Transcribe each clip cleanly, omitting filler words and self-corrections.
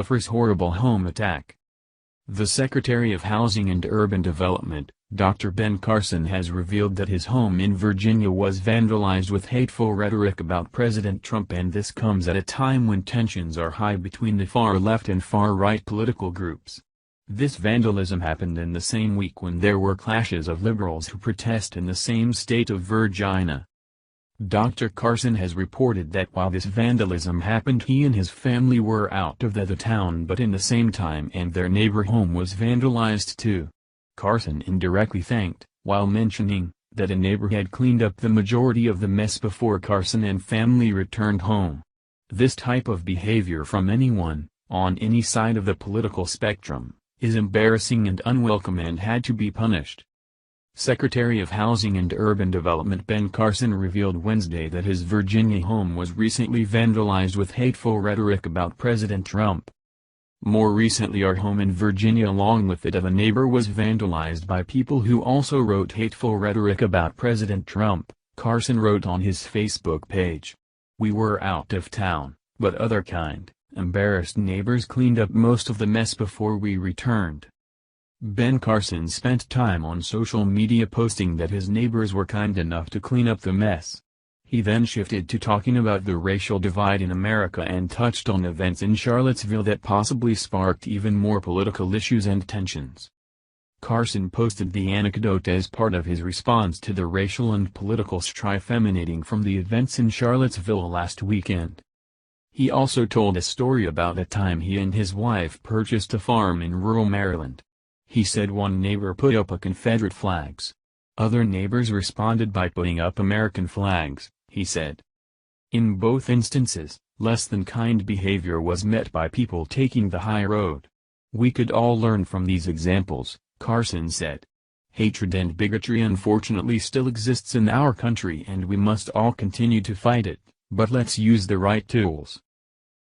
suffers horrible home attack. The Secretary of Housing and Urban Development, Dr. Ben Carson, has revealed that his home in Virginia was vandalized with hateful rhetoric about President Trump, and this comes at a time when tensions are high between the far-left and far-right political groups. This vandalism happened in the same week when there were clashes of liberals who protest in the same state of Virginia. Dr. Carson has reported that while this vandalism happened, he and his family were out of the town but in the same time, and their neighbor home was vandalized too. Carson indirectly thanked, while mentioning, that a neighbor had cleaned up the majority of the mess before Carson and family returned home. This type of behavior from anyone, on any side of the political spectrum, is embarrassing and unwelcome and had to be punished. Secretary of Housing and Urban Development Ben Carson revealed Wednesday that his Virginia home was recently vandalized with hateful rhetoric about President Trump. More recently, our home in Virginia along with that of a neighbor was vandalized by people who also wrote hateful rhetoric about President Trump, Carson wrote on his Facebook page. We were out of town, but other kind, embarrassed neighbors cleaned up most of the mess before we returned. Ben Carson spent time on social media posting that his neighbors were kind enough to clean up the mess. He then shifted to talking about the racial divide in America and touched on events in Charlottesville that possibly sparked even more political issues and tensions. Carson posted the anecdote as part of his response to the racial and political strife emanating from the events in Charlottesville last weekend. He also told a story about a time he and his wife purchased a farm in rural Maryland. He said one neighbor put up a Confederate flags. Other neighbors responded by putting up American flags, he said. In both instances, less than kind behavior was met by people taking the high road. We could all learn from these examples, Carson said. Hatred and bigotry unfortunately still exists in our country and we must all continue to fight it, but let's use the right tools.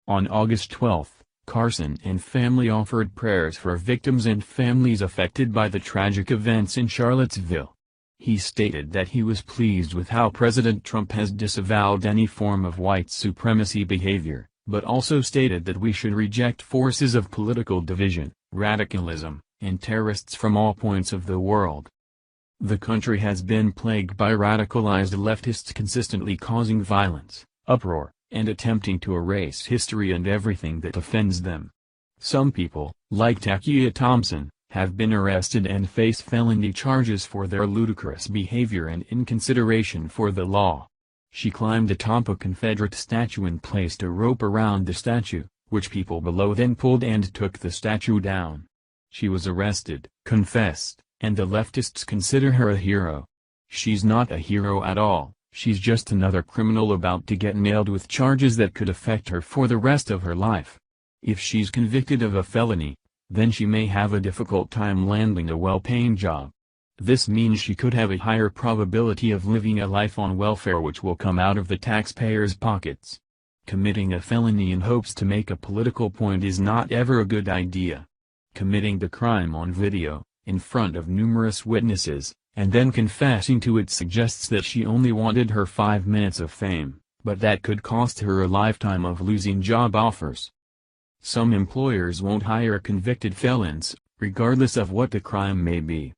On August 12, Carson and family offered prayers for victims and families affected by the tragic events in Charlottesville. He stated that he was pleased with how President Trump has disavowed any form of white supremacy behavior, but also stated that we should reject forces of political division, radicalism, and terrorists from all points of the world. The country has been plagued by radicalized leftists consistently causing violence, uproar, and attempting to erase history and everything that offends them. Some people, like Takia Thompson, have been arrested and face felony charges for their ludicrous behavior and inconsideration for the law. She climbed atop a Confederate statue and placed a rope around the statue, which people below then pulled and took the statue down. She was arrested, confessed, and the leftists consider her a hero. She's not a hero at all. She's just another criminal about to get nailed with charges that could affect her for the rest of her life. If she's convicted of a felony, then she may have a difficult time landing a well-paying job. This means she could have a higher probability of living a life on welfare which will come out of the taxpayers' pockets. Committing a felony in hopes to make a political point is not ever a good idea. Committing the crime on video, in front of numerous witnesses, and then confessing to it suggests that she only wanted her 5 minutes of fame, but that could cost her a lifetime of losing job offers. Some employers won't hire convicted felons, regardless of what the crime may be.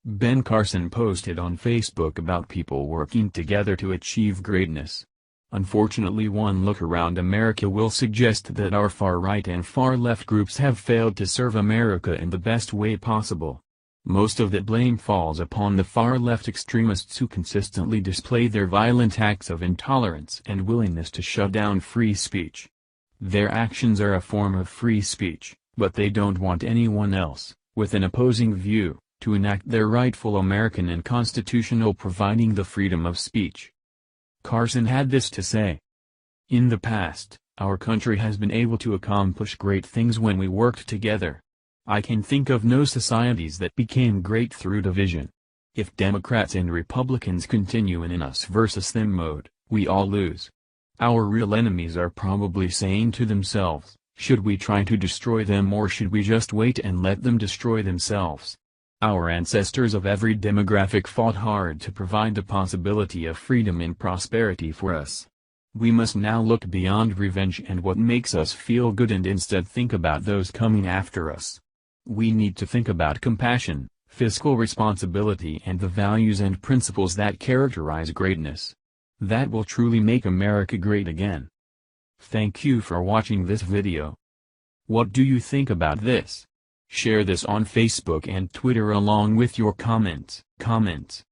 Ben Carson posted on Facebook about people working together to achieve greatness. Unfortunately, one look around America will suggest that our far-right and far-left groups have failed to serve America in the best way possible. Most of that blame falls upon the far-left extremists who consistently display their violent acts of intolerance and willingness to shut down free speech. Their actions are a form of free speech, but they don't want anyone else, with an opposing view, to enact their rightful American and constitutional providing the freedom of speech. Carson had this to say. In the past, our country has been able to accomplish great things when we worked together. I can think of no societies that became great through division. If Democrats and Republicans continue in an us versus them mode, we all lose. Our real enemies are probably saying to themselves, should we try to destroy them or should we just wait and let them destroy themselves? Our ancestors of every demographic fought hard to provide the possibility of freedom and prosperity for us. We must now look beyond revenge and what makes us feel good and instead think about those coming after us. We need to think about compassion, fiscal responsibility and the values and principles that characterize greatness. That will truly make America great again. Thank you for watching this video. What do you think about this? Share this on Facebook and Twitter along with your comments.